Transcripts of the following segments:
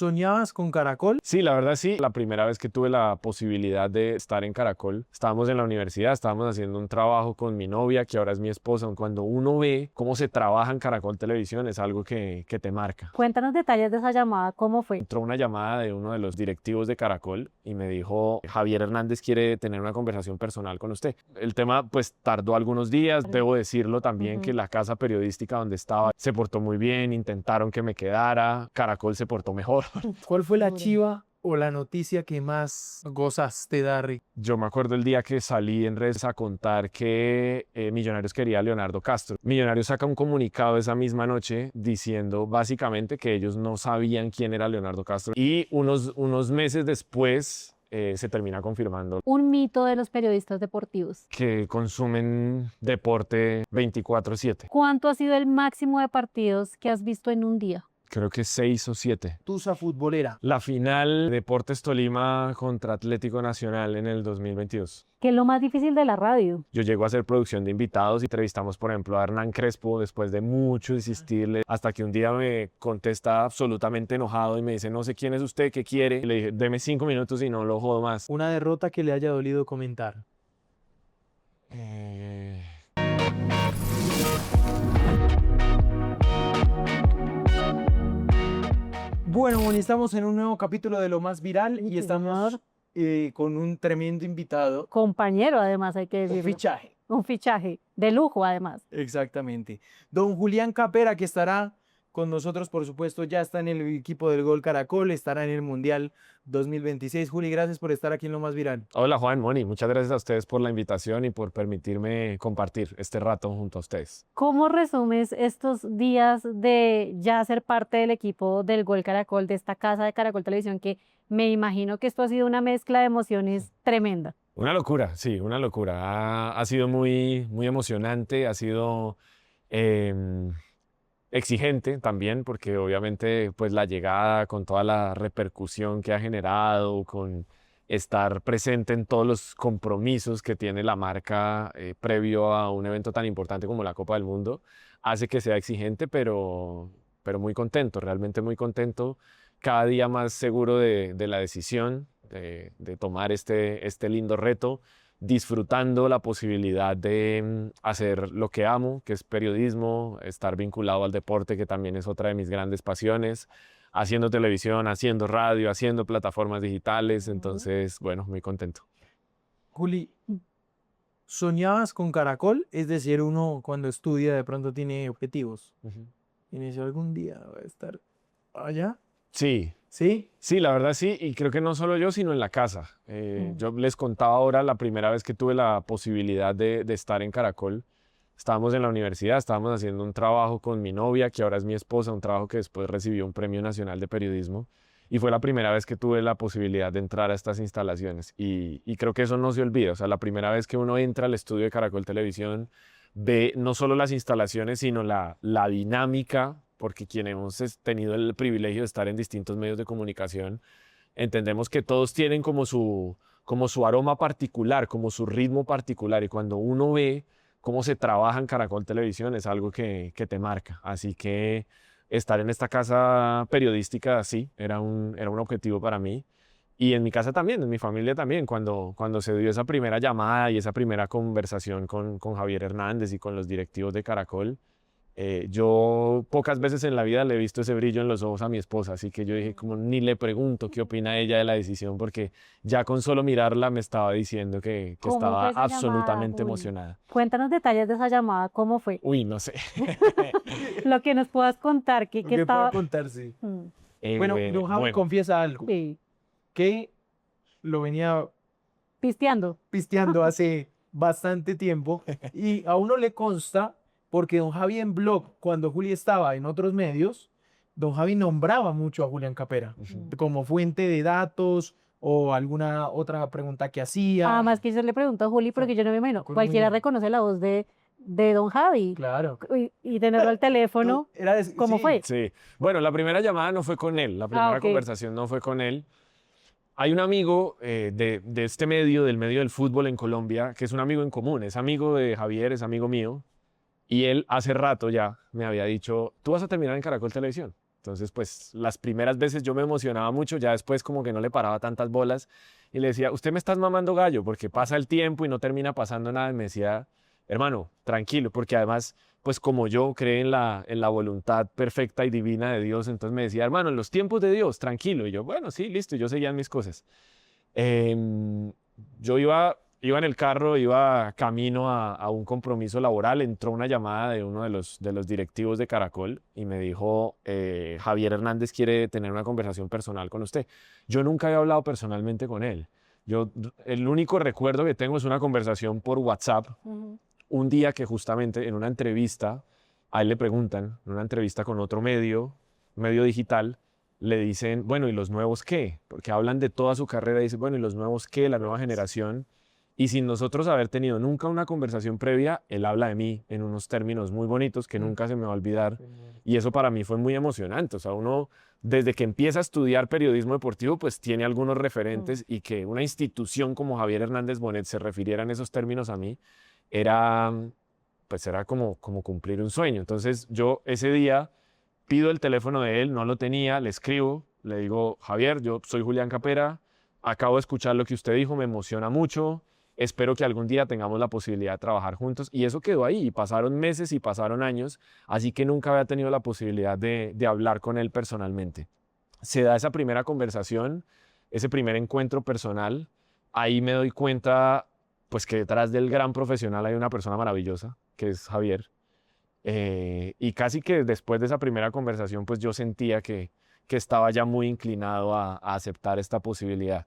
¿Soñabas con Caracol? Sí, la verdad sí. La primera vez que tuve la posibilidad de estar en Caracol, estábamos en la universidad, estábamos haciendo un trabajo con mi novia, que ahora es mi esposa. Cuando uno ve cómo se trabaja en Caracol Televisión, es algo que te marca. Cuéntanos detalles de esa llamada, ¿cómo fue? Entró una llamada de uno de los directivos de Caracol y me dijo: Javier Hernández quiere tener una conversación personal con usted. El tema pues tardó algunos días. Debo decirlo también que la casa periodística donde estaba se portó muy bien, intentaron que me quedara, Caracol se portó mejor. ¿Cuál fue la chiva o la noticia que más gozaste, Darry? Yo me acuerdo el día que salí en redes a contar que Millonarios quería a Leonardo Castro. Millonarios saca un comunicado esa misma noche diciendo básicamente que ellos no sabían quién era Leonardo Castro, y unos meses después se termina confirmando Un mito de los periodistas deportivos. que consumen deporte 24/7. ¿Cuánto ha sido el máximo de partidos que has visto en un día? Creo que 6 o 7. Tusa futbolera. La final Deportes Tolima contra Atlético Nacional en el 2022. ¿Qué es lo más difícil de la radio? Yo llego a hacer producción de invitados y entrevistamos, por ejemplo, a Hernán Crespo después de mucho insistirle, hasta que un día me contesta absolutamente enojado y me dice: no sé quién es usted, qué quiere. Y le dije: deme 5 minutos y no lo jodo más. Una derrota que le haya dolido comentar. Bueno, Moni, estamos en un nuevo capítulo de Lo Más Viral y Sí, estamos con un tremendo invitado. Compañero, además, hay que Un decirlo. fichaje. Un fichaje de lujo, además. Exactamente. Don Julián Capera, que estará con nosotros, por supuesto, ya está en el equipo del Gol Caracol, estará en el Mundial 2026. Juli, gracias por estar aquí en Lo Más Viral. Hola Juan, Moni, muchas gracias a ustedes por la invitación y por permitirme compartir este rato junto a ustedes. ¿Cómo resumes estos días de ya ser parte del equipo del Gol Caracol, de esta casa de Caracol Televisión, que me imagino que esto ha sido una mezcla de emociones tremenda? Una locura, sí, una locura. Ha sido muy, muy emocionante, ha sido exigente también, porque obviamente pues la llegada con toda la repercusión que ha generado, con estar presente en todos los compromisos que tiene la marca previo a un evento tan importante como la Copa del Mundo, hace que sea exigente, pero muy contento, realmente muy contento, cada día más seguro de la decisión de tomar este lindo reto, disfrutando la posibilidad de hacer lo que amo, que es periodismo, estar vinculado al deporte, que también es otra de mis grandes pasiones, haciendo televisión, haciendo radio, haciendo plataformas digitales. Entonces, bueno, muy contento. Juli, ¿soñabas con Caracol? Es decir, uno cuando estudia de pronto tiene objetivos. Y me dice: algún día voy a estar allá. Sí. ¿Sí? Sí, la verdad sí, y creo que no solo yo, sino en la casa. Yo les contaba ahora la primera vez que tuve la posibilidad de estar en Caracol. Estábamos en la universidad, estábamos haciendo un trabajo con mi novia, que ahora es mi esposa, un trabajo que después recibió un Premio Nacional de Periodismo. Y fue la primera vez que tuve la posibilidad de entrar a estas instalaciones. Y creo que eso no se olvida. O sea, la primera vez que uno entra al estudio de Caracol Televisión, ve no solo las instalaciones, sino la dinámica, porque quienes hemos tenido el privilegio de estar en distintos medios de comunicación, entendemos que todos tienen como su aroma particular, como su ritmo particular, y cuando uno ve cómo se trabaja en Caracol Televisión es algo que te marca. Así que estar en esta casa periodística, sí, era un objetivo para mí. Y en mi casa también, en mi familia también, cuando se dio esa primera llamada y esa primera conversación con Javier Hernández y con los directivos de Caracol, yo pocas veces en la vida le he visto ese brillo en los ojos a mi esposa, así que yo dije, como ni le pregunto qué opina ella de la decisión, porque ya con solo mirarla me estaba diciendo que ¿Cómo estaba fue esa absolutamente llamada, Juli? emocionada. Cuéntanos detalles de esa llamada, ¿cómo fue? Uy, no sé. Lo que nos puedas contar, que ¿Qué puede estaba... contarse? Mm, Bueno, don Javi confiesa algo, sí, que lo venía pisteando. pisteando hace bastante tiempo y a uno le consta, porque don Javi en blog, cuando Juli estaba en otros medios, don Javi nombraba mucho a Julián Capera como fuente de datos o alguna otra pregunta que hacía. Además que yo le pregunto a Juli, porque yo no me imagino, Con cualquiera muy- reconoce la voz de don Javi. Claro. Y tenerlo al teléfono, ¿cómo Sí. fue? Sí, bueno, la primera llamada no fue con él, la primera ok. conversación no fue con él. Hay un amigo de este medio, del medio del fútbol en Colombia, que es un amigo en común, es amigo de Javier, es amigo mío, y él hace rato ya me había dicho: tú vas a terminar en Caracol Televisión. Entonces, pues las primeras veces yo me emocionaba mucho, ya después como que no le paraba tantas bolas y le decía, usted me estás mamando gallo porque pasa el tiempo y no termina pasando nada. Y me decía, hermano, tranquilo, porque además, pues como yo creo en la voluntad perfecta y divina de Dios, entonces me decía, hermano, en los tiempos de Dios, tranquilo. Y yo, bueno, sí, listo, y yo seguía en mis cosas. Em, yo iba en el carro, iba camino a un compromiso laboral, entró una llamada de uno de los directivos de Caracol y me dijo, Javier Hernández quiere tener una conversación personal con usted. Yo nunca había hablado personalmente con él. El único recuerdo que tengo es una conversación por WhatsApp, un día que justamente en una entrevista, a él le preguntan, en una entrevista con otro medio digital, le dicen, bueno, ¿y los nuevos qué? Porque hablan de toda su carrera y dicen, bueno, ¿y los nuevos qué? La nueva generación. Y sin nosotros haber tenido nunca una conversación previa, él habla de mí en unos términos muy bonitos que nunca se me va a olvidar. Y eso para mí fue muy emocionante. O sea, uno desde que empieza a estudiar periodismo deportivo, pues tiene algunos referentes y que una institución como Javier Hernández Bonet se refiriera en esos términos a mí, era, pues era como cumplir un sueño. Entonces yo ese día pido el teléfono de él, no lo tenía, le escribo, le digo, Javier, yo soy Julián Capera, acabo de escuchar lo que usted dijo, me emociona mucho, espero que algún día tengamos la posibilidad de trabajar juntos. Y eso quedó ahí, y pasaron meses y pasaron años, así que nunca había tenido la posibilidad de hablar con él personalmente. Se da esa primera conversación, ese primer encuentro personal, ahí me doy cuenta pues que detrás del gran profesional hay una persona maravillosa, que es Javier. Y casi que después de esa primera conversación, pues yo sentía que estaba ya muy inclinado a aceptar esta posibilidad.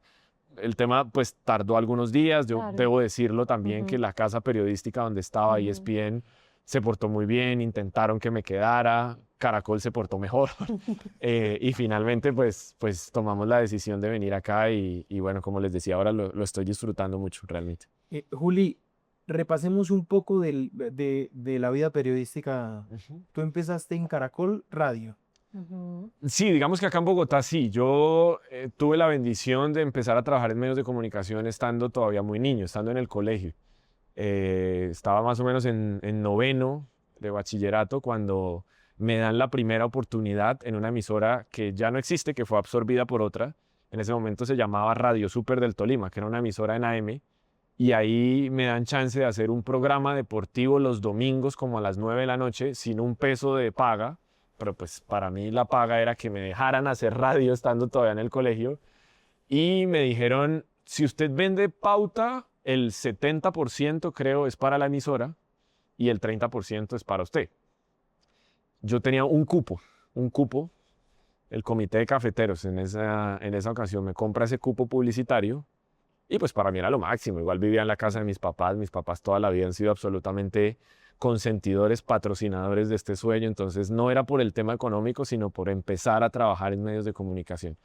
El tema pues tardó algunos días, yo Claro. debo decirlo también que la casa periodística donde estaba, ESPN, se portó muy bien, intentaron que me quedara, Caracol se portó mejor y finalmente pues tomamos la decisión de venir acá y bueno, como les decía, ahora lo estoy disfrutando mucho realmente. Juli, repasemos un poco de la vida periodística. Tú empezaste en Caracol Radio. Sí, digamos que acá en Bogotá sí. Yo tuve la bendición de empezar a trabajar en medios de comunicación estando todavía muy niño, estando en el colegio. Estaba más o menos en noveno de bachillerato cuando me dan la primera oportunidad en una emisora que ya no existe, que fue absorbida por otra. En ese momento se llamaba Radio Super del Tolima, que era una emisora en AM. Y ahí me dan chance de hacer un programa deportivo los domingos como a las 9 de la noche sin un peso de paga. Pero pues para mí la paga era que me dejaran hacer radio estando todavía en el colegio. Y me dijeron, si usted vende pauta, el 70% creo es para la emisora y el 30% es para usted. Yo tenía un cupo. El comité de cafeteros en esa ocasión me compra ese cupo publicitario y pues para mí era lo máximo. Igual vivía en la casa de mis papás toda la vida han sido absolutamente consentidores, patrocinadores de este sueño, entonces no era por el tema económico, sino por empezar a trabajar en medios de comunicación.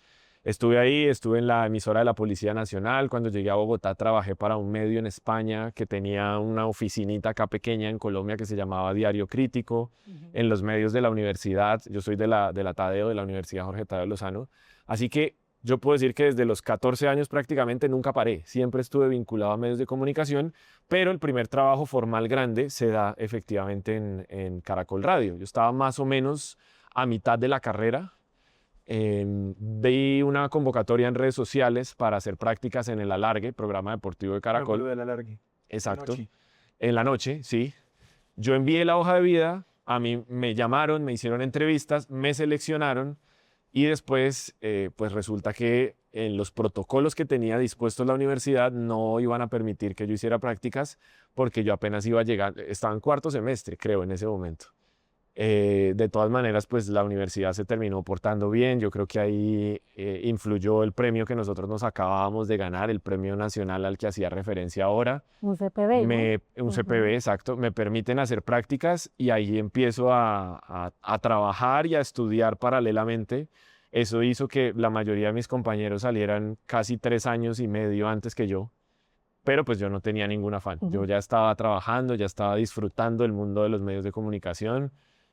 Estuve ahí, estuve en la emisora de la Policía Nacional. Cuando llegué a Bogotá trabajé para un medio en España que tenía una oficinita acá pequeña en Colombia que se llamaba Diario Crítico. En los medios de la universidad, yo soy de la Tadeo, de la Universidad Jorge Tadeo Lozano. Así que yo puedo decir que desde los 14 años prácticamente nunca paré. Siempre estuve vinculado a medios de comunicación, pero el primer trabajo formal grande se da efectivamente en Caracol Radio. Yo estaba más o menos a mitad de la carrera. Vi una convocatoria en redes sociales para hacer prácticas en el Alargue, programa deportivo de Caracol. Del Alargue. Exacto. Noche. En la noche, sí. Yo envié la hoja de vida, a mí me llamaron, me hicieron entrevistas, me seleccionaron y después pues resulta que en los protocolos que tenía dispuestos la universidad no iban a permitir que yo hiciera prácticas porque yo apenas iba a llegar, estaba en cuarto semestre creo en ese momento. De todas maneras, pues la universidad se terminó portando bien. Yo creo que ahí influyó el premio que nosotros nos acabábamos de ganar, el premio nacional al que hacía referencia ahora. Un CPB, ¿no? Un CPB, exacto. Me permiten hacer prácticas y ahí empiezo a trabajar y a estudiar paralelamente. Eso hizo que la mayoría de mis compañeros salieran casi 3 años y medio antes que yo. Pero pues yo no tenía ningún afán. Yo ya estaba trabajando, ya estaba disfrutando el mundo de los medios de comunicación.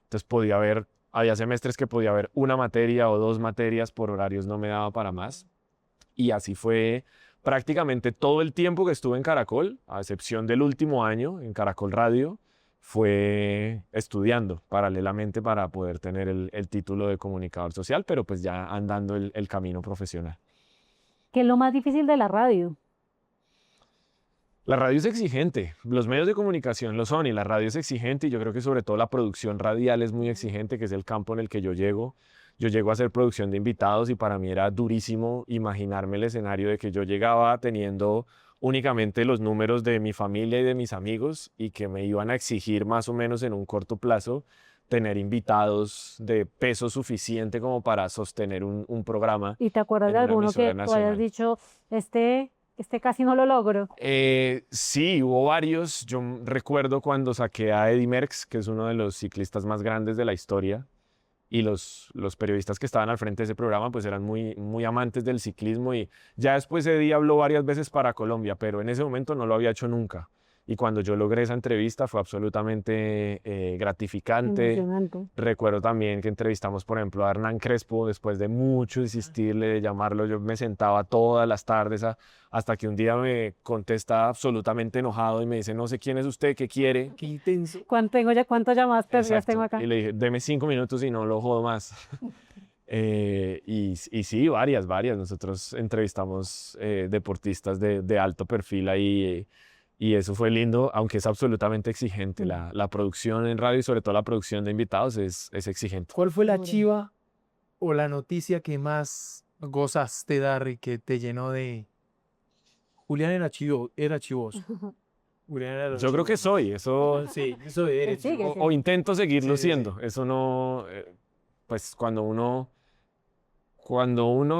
Entonces había semestres que podía haber una materia o 2 materias, por horarios no me daba para más. Y así fue prácticamente todo el tiempo que estuve en Caracol, a excepción del último año en Caracol Radio, fue estudiando paralelamente para poder tener el título de comunicador social, pero pues ya andando el camino profesional. ¿Qué es lo más difícil de la radio? La radio es exigente, los medios de comunicación lo son y la radio es exigente y yo creo que sobre todo la producción radial es muy exigente, que es el campo en el que yo llego. Yo llego a hacer producción de invitados y para mí era durísimo imaginarme el escenario de que yo llegaba teniendo únicamente los números de mi familia y de mis amigos y que me iban a exigir más o menos en un corto plazo tener invitados de peso suficiente como para sostener un programa ¿Y te acuerdas en de una alguno emisora que tú hayas nacional. dicho, este casi no lo logro? Sí, hubo varios. Yo recuerdo cuando saqué a Eddy Merckx, que es uno de los ciclistas más grandes de la historia, y los periodistas que estaban al frente de ese programa pues eran muy amantes del ciclismo y ya después Eddy habló varias veces para Colombia, pero en ese momento no lo había hecho nunca. Y cuando yo logré esa entrevista fue absolutamente gratificante. Emocionante. Recuerdo también que entrevistamos, por ejemplo, a Hernán Crespo, después de mucho insistirle, de llamarlo, yo me sentaba todas las tardes hasta que un día me contesta absolutamente enojado y me dice, no sé quién es usted, qué quiere. Qué intenso. ¿Cuántas llamadas perdidas tengo Exacto. acá? Y le dije, deme 5 minutos y no lo jodo más. Y sí, varias. Nosotros entrevistamos deportistas de alto perfil ahí y eso fue lindo, aunque es absolutamente exigente. La producción en radio y sobre todo la producción de invitados es exigente. ¿Cuál fue la Duro. chiva o la noticia que más gozaste dar y que te llenó de... Julián era chivoso. Julián era Yo creo que chivoso. soy, eso, Sí, eso eres Sigue, chivoso. o intento seguirlo Sí, sí, sí. siendo. Eso no, pues cuando uno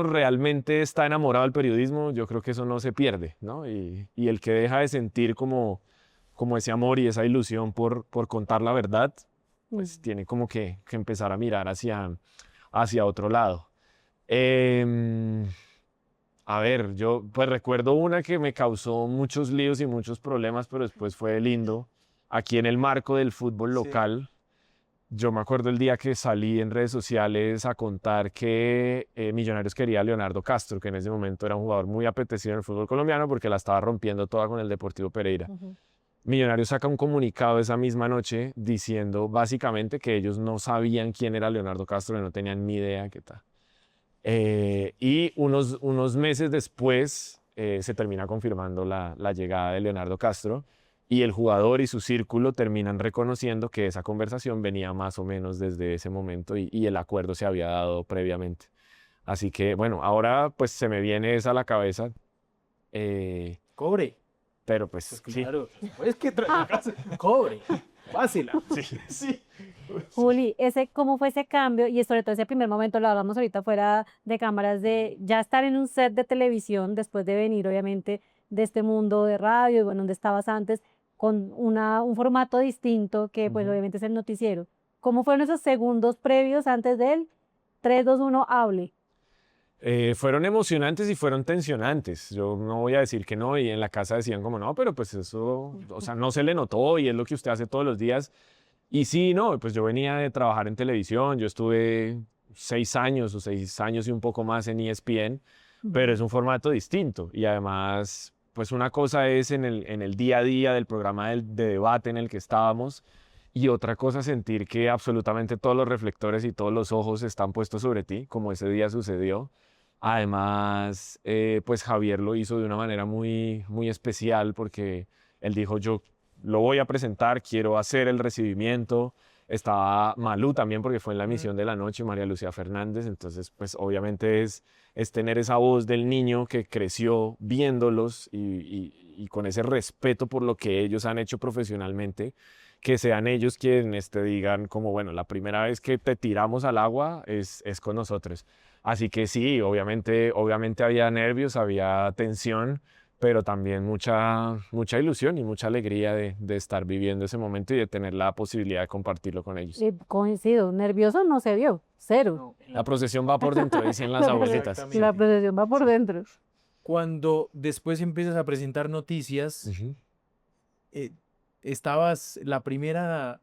realmente está enamorado del periodismo, yo creo que eso no se pierde, ¿no? Y el que deja de sentir como ese amor y esa ilusión por contar la verdad, pues tiene como que empezar a mirar hacia otro lado. Em, a ver, yo pues recuerdo una que me causó muchos líos y muchos problemas, pero después fue lindo. Aquí en el marco del fútbol Sí. local, yo me acuerdo el día que salí en redes sociales a contar que Millonarios quería a Leonardo Castro, que en ese momento era un jugador muy apetecido en el fútbol colombiano porque la estaba rompiendo toda con el Deportivo Pereira. Millonarios saca un comunicado esa misma noche diciendo básicamente que ellos no sabían quién era Leonardo Castro, que no tenían ni idea qué tal. Y unos meses después se termina confirmando la llegada de Leonardo Castro y el jugador y su círculo terminan reconociendo que esa conversación venía más o menos desde ese momento y el acuerdo se había dado previamente. Así que bueno, ahora pues se me viene esa a la cabeza, Cobre. pero pues sí. Claro. Es que cobre. Fácil. Sí. Juli, ¿cómo fue ese cambio? Y sobre todo ese primer momento, lo hablamos ahorita fuera de cámaras, de ya estar en un set de televisión, después de venir obviamente de este mundo de radio, y bueno, donde estabas antes, con un formato distinto que pues obviamente es el noticiero. ¿Cómo fueron esos segundos previos antes del 3, 2, 1, hable? Fueron emocionantes y fueron tensionantes. Yo no voy a decir que no, y en la casa decían como no, pero pues eso, o sea, no se le notó y es lo que usted hace todos los días. Y sí, no, pues yo venía de trabajar en televisión, yo estuve 6 años o 6 años y un poco más en ESPN, pero es un formato distinto y además, pues una cosa es en el día a día del programa de debate en el que estábamos y otra cosa sentir que absolutamente todos los reflectores y todos los ojos están puestos sobre ti, como ese día sucedió. Además, pues Javier lo hizo de una manera muy especial porque él dijo, yo lo voy a presentar, quiero hacer el recibimiento. Estaba Malú también porque fue en la emisión de la noche, María Lucía Fernández, entonces pues obviamente es tener esa voz del niño que creció viéndolos y con ese respeto por lo que ellos han hecho profesionalmente, que sean ellos quienes te digan como, bueno, la primera vez que te tiramos al agua es con nosotros. Así que sí, obviamente había nervios, había tensión, pero también mucha ilusión y mucha alegría de estar viviendo ese momento y de tener la posibilidad de compartirlo con ellos. Coincido, nervioso no se vio, cero. La procesión va por dentro, dicen las abuelitas. Exactamente. La procesión va por dentro. Cuando después empiezas a presentar noticias, Ujú. estabas la primera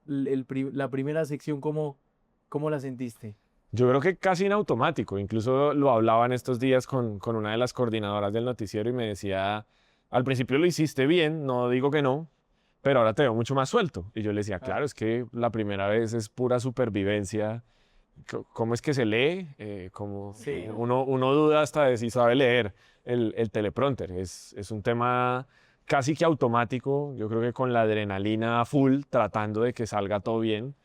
sección, ¿cómo la sentiste? Yo creo que casi en automático, incluso lo hablaba en estos días con una de las coordinadoras del noticiero y me decía, al principio lo hiciste bien, no digo que no, pero ahora te veo mucho más suelto. Y yo le decía, claro, es que la primera vez es pura supervivencia. ¿Cómo es que se lee? Sí. Uno duda hasta de si sabe leer el teleprompter. Es un tema casi que automático. Yo creo que con la adrenalina a full, tratando de que salga todo bien.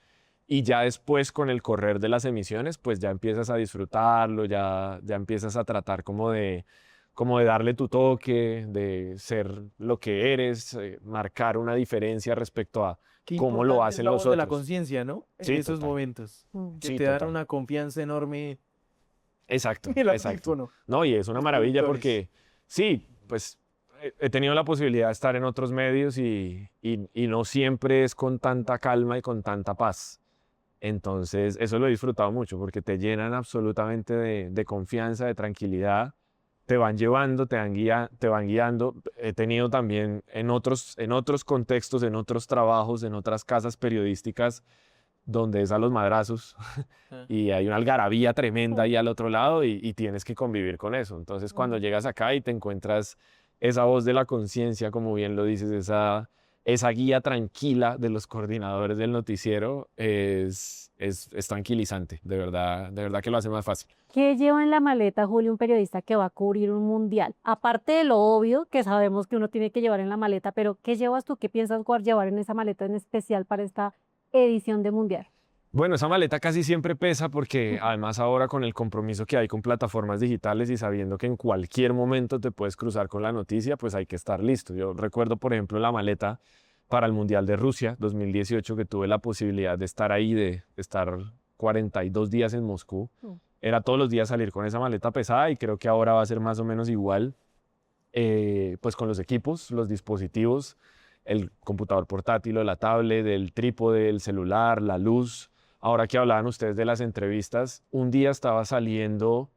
Y ya después, con el correr de las emisiones, pues ya empiezas a disfrutarlo, ya empiezas a tratar como de darle tu toque, de ser lo que eres, marcar una diferencia respecto a Qué cómo lo importante es hacen la los voz de la otros. conciencia, ¿no? Sí, En esos total. momentos. Mm. Que Sí, te dan total. una confianza enorme Exacto, el exacto. audífono. No, y es una Los maravilla productores. porque sí, pues he tenido la posibilidad de estar en otros medios y no siempre es con tanta calma y con tanta paz. Entonces, eso lo he disfrutado mucho porque te llenan absolutamente de confianza, de tranquilidad, te van llevando, te van guiando. He tenido también en otros contextos, en otros trabajos, en otras casas periodísticas, donde es a los madrazos Ah. y hay una algarabía tremenda ahí al otro lado y tienes que convivir con eso. Entonces, cuando llegas acá y te encuentras esa voz de la conciencia, como bien lo dices, esa guía tranquila de los coordinadores del noticiero es tranquilizante, de verdad que lo hace más fácil. ¿Qué lleva en la maleta, Julio, un periodista que va a cubrir un mundial? Aparte de lo obvio que sabemos que uno tiene que llevar en la maleta, pero ¿qué llevas tú? ¿Qué piensas llevar en esa maleta en especial para esta edición de mundial? Bueno, esa maleta casi siempre pesa porque además ahora con el compromiso que hay con plataformas digitales y sabiendo que en cualquier momento te puedes cruzar con la noticia, pues hay que estar listo. Yo recuerdo, por ejemplo, la maleta para el Mundial de Rusia 2018, que tuve la posibilidad de estar ahí, de estar 42 días en Moscú. Era todos los días salir con esa maleta pesada y creo que ahora va a ser más o menos igual, pues con los equipos, los dispositivos, el computador portátil o la tablet, el trípode, el celular, la luz. Ahora que hablaban ustedes de las entrevistas, un día estaba saliendo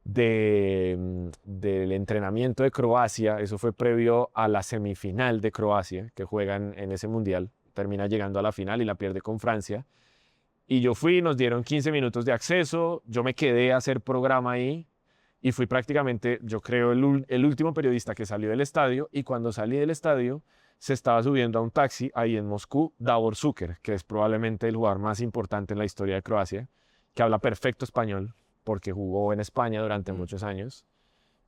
del entrenamiento de Croacia, eso fue previo a la semifinal de Croacia, que juegan en ese mundial, termina llegando a la final y la pierde con Francia. Y yo fui, nos dieron 15 minutos de acceso, yo me quedé a hacer programa ahí y fui prácticamente, yo creo, el último periodista que salió del estadio y cuando salí del estadio se estaba subiendo a un taxi ahí en Moscú, Davor Šuker, que es probablemente el jugador más importante en la historia de Croacia, que habla perfecto español porque jugó en España durante muchos años.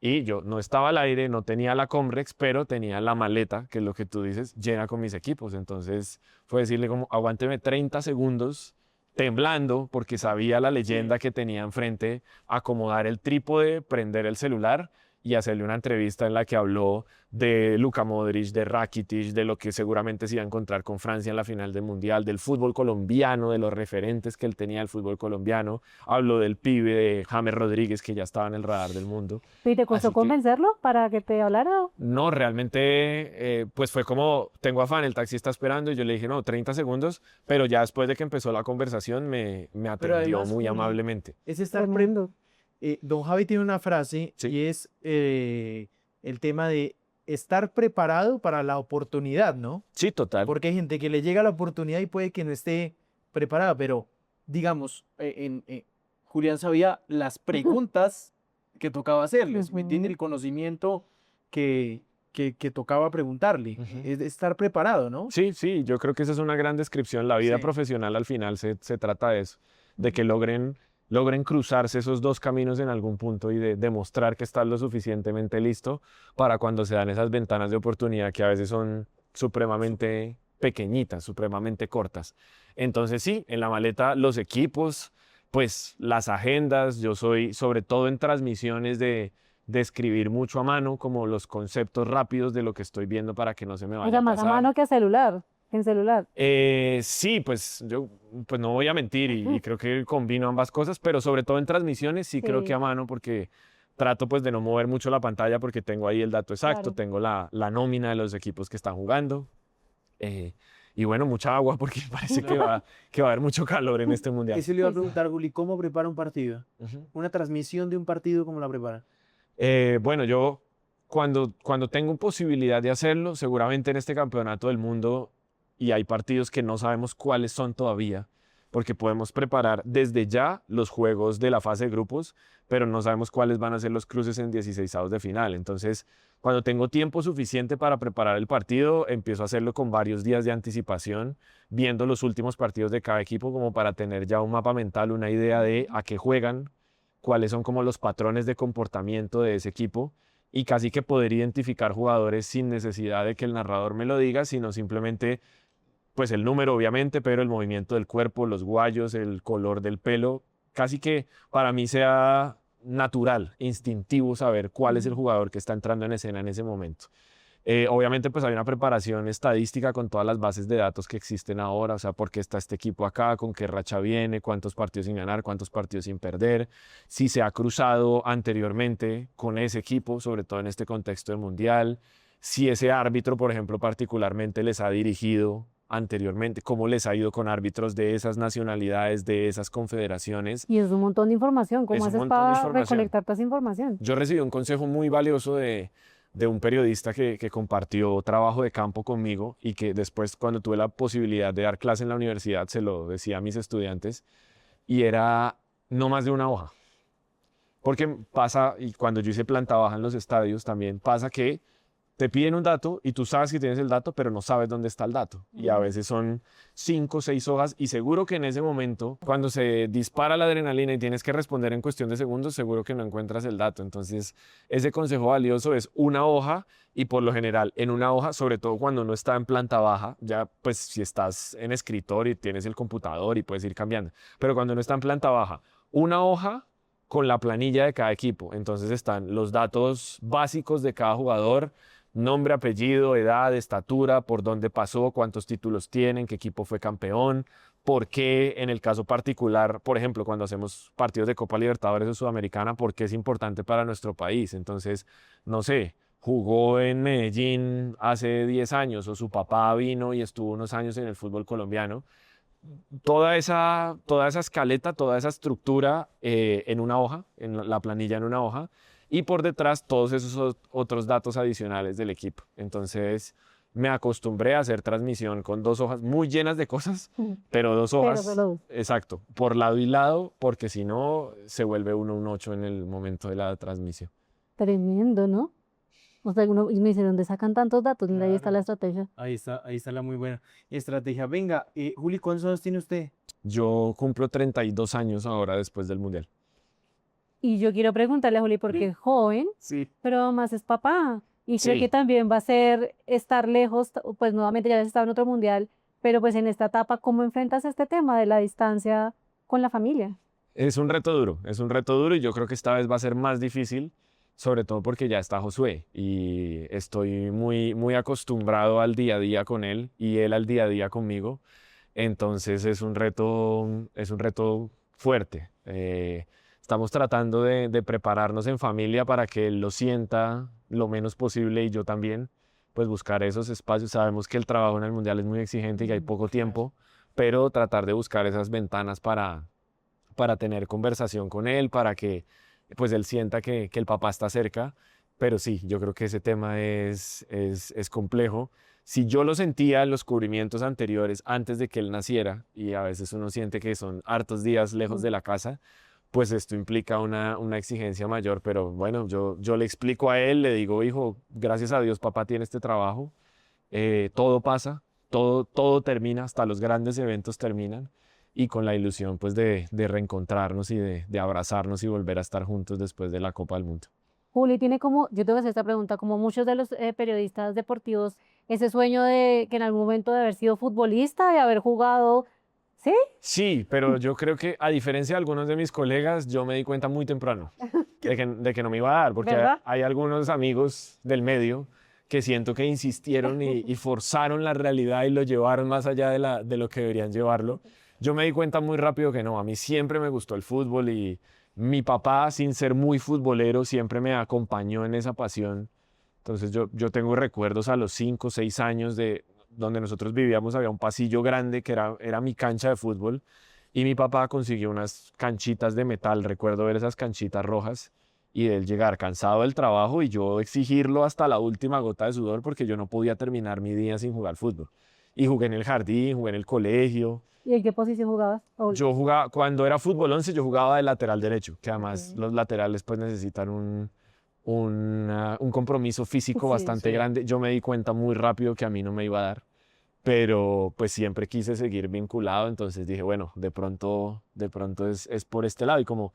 Y yo no estaba al aire, no tenía la Comrex, pero tenía la maleta, que es lo que tú dices, llena con mis equipos. Entonces fue decirle como, aguánteme 30 segundos temblando porque sabía la leyenda que tenía enfrente, acomodar el trípode, prender el celular y hacerle una entrevista en la que habló de Luka Modric, de Rakitic, de lo que seguramente se iba a encontrar con Francia en la final del Mundial, del fútbol colombiano, de los referentes que él tenía del fútbol colombiano. Habló del pibe de James Rodríguez, que ya estaba en el radar del mundo. ¿Y te costó Así que- convencerlo para que te hablara? No, realmente, pues fue como, tengo afán, el taxi está esperando y yo le dije, no, 30 segundos, pero ya después de que empezó la conversación me atendió además, muy Juli, amablemente. Es estar Tremendo. Don Javi tiene una frase Sí. y es el tema de estar preparado para la oportunidad, ¿no? Sí, total. Porque hay gente que le llega la oportunidad y puede que no esté preparada, pero digamos, Julián sabía las preguntas que tocaba hacerles, ¿me entiende? Ujú. El conocimiento que tocaba preguntarle, Ujú. es de estar preparado, ¿no? Sí, sí, yo creo que esa es una gran descripción. La vida Sí. profesional al final se trata de eso, de que logren cruzarse esos dos caminos en algún punto y de demostrar que estás lo suficientemente listo para cuando se dan esas ventanas de oportunidad que a veces son supremamente pequeñitas, supremamente cortas. Entonces sí, en la maleta los equipos, pues las agendas, yo soy sobre todo en transmisiones de escribir mucho a mano, como los conceptos rápidos de lo que estoy viendo para que no se me O vaya sea, a más a pasar. mano que a celular. En celular. Sí, pues yo pues no voy a mentir y creo que combino ambas cosas, pero sobre todo en transmisiones sí creo que Sí. a mano porque trato pues de no mover mucho la pantalla porque tengo ahí el dato exacto, Claro. tengo la nómina de los equipos que están jugando y bueno, mucha agua porque parece que va a haber mucho calor en este mundial. Eso le iba a Sí, sí. preguntar, Juli, ¿cómo prepara un partido? Ujú. Una transmisión de un partido, ¿cómo la prepara? Bueno, yo cuando tengo posibilidad de hacerlo, seguramente en este campeonato del mundo y hay partidos que no sabemos cuáles son todavía, porque podemos preparar desde ya los juegos de la fase de grupos, pero no sabemos cuáles van a ser los cruces en 16avos de final. Entonces, Cuando tengo tiempo suficiente para preparar el partido, empiezo a hacerlo con varios días de anticipación, viendo los últimos partidos de cada equipo como para tener ya un mapa mental, una idea de a qué juegan, cuáles son como los patrones de comportamiento de ese equipo y casi que poder identificar jugadores sin necesidad de que el narrador me lo diga, sino simplemente pues el número obviamente, pero el movimiento del cuerpo, los guayos, el color del pelo, casi que para mí sea natural, instintivo saber cuál es el jugador que está entrando en escena en ese momento. Obviamente pues hay una preparación estadística con todas las bases de datos que existen ahora, o sea, por qué está este equipo acá, con qué racha viene, cuántos partidos sin ganar, cuántos partidos sin perder, si se ha cruzado anteriormente con ese equipo, sobre todo en este contexto del Mundial, si ese árbitro, por ejemplo, particularmente les ha dirigido anteriormente, cómo les ha ido con árbitros de esas nacionalidades, de esas confederaciones. Y es un montón de información. ¿Cómo Es un haces montón de para información. recolectar toda esa información? Yo recibí un consejo muy valioso de un periodista que compartió trabajo de campo conmigo y que después, cuando tuve la posibilidad de dar clase en la universidad, se lo decía a mis estudiantes, y era no más de una hoja. Porque pasa, y cuando yo hice planta baja en los estadios también, pasa que te piden un dato y tú sabes que tienes el dato, pero no sabes dónde está el dato. Y a veces son 5 o 6 hojas y seguro que en ese momento, cuando se dispara la adrenalina y tienes que responder en cuestión de segundos, seguro que no encuentras el dato. Entonces, ese consejo valioso es una hoja y por lo general en una hoja, sobre todo cuando uno está en planta baja, ya pues si estás en escritorio y tienes el computador y puedes ir cambiando. Pero cuando uno está en planta baja, una hoja con la planilla de cada equipo. Entonces están los datos básicos de cada jugador, nombre, apellido, edad, estatura, por dónde pasó, cuántos títulos tienen, qué equipo fue campeón, por qué en el caso particular, por ejemplo, cuando hacemos partidos de Copa Libertadores o Sudamericana, por qué es importante para nuestro país. Entonces, no sé, jugó en Medellín hace 10 años o su papá vino y estuvo unos años en el fútbol colombiano. Toda esa escaleta, toda esa estructura en una hoja, en la planilla en una hoja, y por detrás todos esos otros datos adicionales del equipo. Entonces me acostumbré a hacer transmisión con 2 hojas muy llenas de cosas, pero 2 hojas, solo 2. exacto, por lado y lado, porque si no se vuelve uno un 8 en el momento de la transmisión. Tremendo, ¿no? O sea, y me dice, ¿dónde sacan tantos datos? Mira, ahí está Claro. la estrategia. Ahí está la muy buena estrategia. Venga, Juli, ¿cuántos años tiene usted? Yo cumplo 32 años ahora después del Mundial. Y yo quiero preguntarle a Juli, porque es joven, Sí. pero además es papá. Y creo Sí. que también va a ser estar lejos, pues nuevamente ya habías estado en otro mundial, pero pues en esta etapa, ¿cómo enfrentas este tema de la distancia con la familia? Es un reto duro y yo creo que esta vez va a ser más difícil, sobre todo porque ya está Josué y estoy muy, muy acostumbrado al día a día con él y él al día a día conmigo. Entonces es un reto fuerte. Estamos tratando de prepararnos en familia para que él lo sienta lo menos posible y yo también, pues buscar esos espacios. Sabemos que el trabajo en el Mundial es muy exigente y que hay poco tiempo, pero tratar de buscar esas ventanas para tener conversación con él, para que pues él sienta que el papá está cerca. Pero sí, yo creo que ese tema es complejo. Si yo lo sentía en los cubrimientos anteriores, antes de que él naciera, y a veces uno siente que son hartos días lejos de la casa, pues esto implica una exigencia mayor. Pero bueno, yo le explico a él, le digo, hijo, gracias a Dios papá tiene este trabajo, todo pasa, todo termina, hasta los grandes eventos terminan, y con la ilusión pues de reencontrarnos y de abrazarnos y volver a estar juntos después de la Copa del Mundo. Juli tiene como, yo tengo que hacer esta pregunta, como muchos de los periodistas deportivos, ese sueño de que en algún momento de haber sido futbolista, de haber jugado, ¿sí? Sí, pero yo creo que a diferencia de algunos de mis colegas, yo me di cuenta muy temprano de que no me iba a dar, porque ¿Verdad? hay algunos amigos del medio que siento que insistieron y forzaron la realidad y lo llevaron más allá de lo que deberían llevarlo. Yo me di cuenta muy rápido que no, a mí siempre me gustó el fútbol y mi papá, sin ser muy futbolero, siempre me acompañó en esa pasión. Entonces yo tengo recuerdos a los 5 o 6 años de donde nosotros vivíamos, había un pasillo grande que era mi cancha de fútbol y mi papá consiguió unas canchitas de metal, recuerdo ver esas canchitas rojas y de él llegar cansado del trabajo y yo exigirlo hasta la última gota de sudor porque yo no podía terminar mi día sin jugar fútbol. Y jugué en el jardín, jugué en el colegio. ¿Y en qué posición jugabas? Yo jugaba, cuando era fútbol 11, yo jugaba de lateral derecho, que además los laterales pues necesitan un compromiso físico Sí, bastante sí. grande. Yo me di cuenta muy rápido que a mí no me iba a dar, pero pues siempre quise seguir vinculado, entonces dije, bueno, de pronto es por este lado. Y como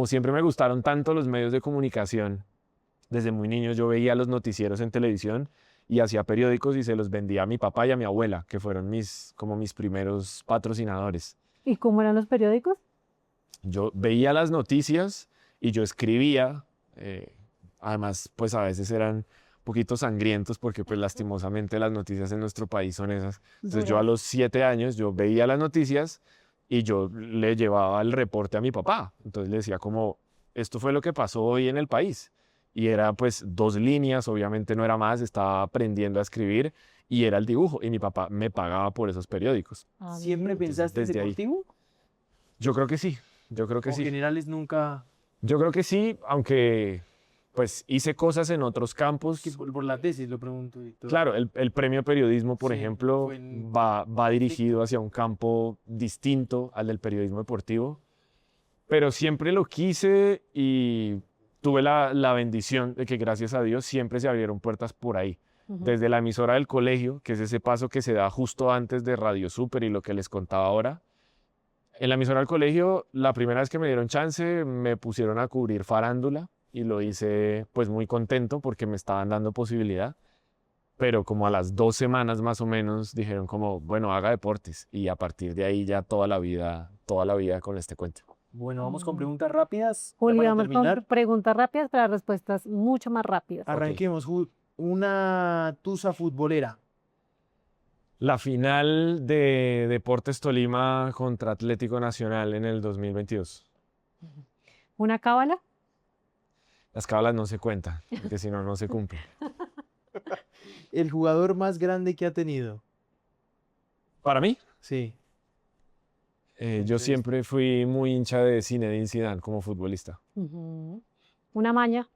siempre me gustaron tanto los medios de comunicación, desde muy niño yo veía los noticieros en televisión y hacía periódicos y se los vendía a mi papá y a mi abuela, que fueron como mis primeros patrocinadores. ¿Y cómo eran los periódicos? Yo veía las noticias y yo escribía, además pues a veces eran un poquito sangrientos porque pues lastimosamente las noticias en nuestro país son esas. Entonces yo a Duras. los 7 años yo veía las noticias y yo le llevaba el reporte a mi papá. Entonces le decía como, esto fue lo que pasó hoy en el país. Y era pues 2 líneas, obviamente no era más, estaba aprendiendo a escribir y era el dibujo. Y mi papá me pagaba por esos periódicos. Ah, ¿Siempre bien. pensaste en desde ahí. deportivo? Yo creo que sí, yo creo que ¿O sí. generales nunca? Yo creo que sí, aunque pues hice cosas en otros campos. Que por la tesis lo pregunto. Y todo. Claro, el premio periodismo, por Sí, ejemplo, fue en va dirigido hacia un campo distinto al del periodismo deportivo, pero siempre lo quise y tuve la bendición de que gracias a Dios siempre se abrieron puertas por ahí. Ujú. Desde la emisora del colegio, que es ese paso que se da justo antes de Radio Super y lo que les contaba ahora. En la emisora del colegio, la primera vez que me dieron chance, me pusieron a cubrir farándula y lo hice pues muy contento porque me estaban dando posibilidad. Pero como a las 2 semanas más o menos dijeron como, bueno, haga deportes. Y a partir de ahí ya toda la vida con este cuento. Bueno, vamos con Mm. preguntas rápidas. Ya Juli, para vamos terminar, con preguntas rápidas para respuestas mucho más rápidas. arranquemos. Una tusa futbolera. La final de Deportes Tolima contra Atlético Nacional en el 2022. ¿Una cábala? Las cábalas no se cuentan, porque si no, no se cumplen. El jugador más grande que ha tenido. Para mí, Sí. yo Entonces- siempre fui muy hincha de Zinedine Zidane como futbolista. Ujú. ¿Una maña?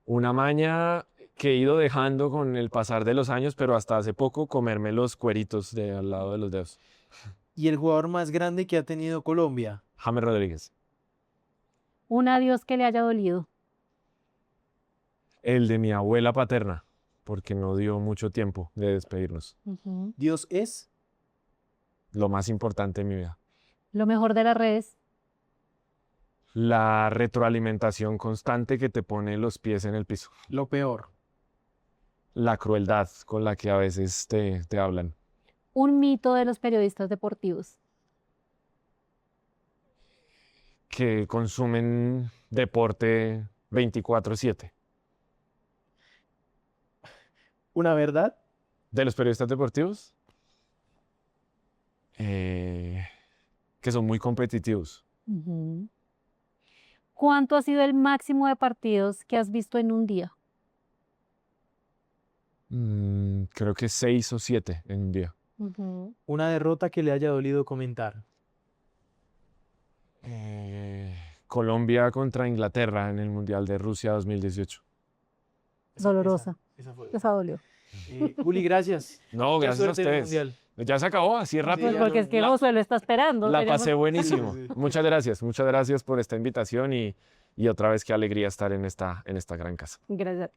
Una maña que he ido dejando con el pasar de los años, pero hasta hace poco comerme los cueritos de al lado de los dedos. Y el jugador más grande que ha tenido Colombia. James Rodríguez. ¿Un adiós que le haya dolido? El de mi abuela paterna, porque no dio mucho tiempo de despedirnos. Ujú. Dios es. Lo más importante en mi vida. ¿Lo mejor de las redes? La retroalimentación constante que te pone los pies en el piso. Lo peor. La crueldad con la que a veces te hablan. ¿Un mito de los periodistas deportivos? Que consumen deporte 24/7. Una verdad. ¿De los periodistas deportivos? Que son muy competitivos. Ujú. ¿Cuánto ha sido el máximo de partidos que has visto en un día? Creo que 6 o 7 en un día. Ujú. Una derrota que le haya dolido comentar. Colombia contra Inglaterra en el Mundial de Rusia 2018. Dolorosa. Esa fue. Esa dolió. Juli, gracias. No, Mucha gracias a suerte en el ustedes. Mundial. Ya se acabó, así rápido. Pues ya porque no- es que La- Josué lo está esperando. La Tenemos- pasé buenísimo. Sí. Muchas gracias por esta invitación y otra vez qué alegría estar en esta gran casa. Gracias.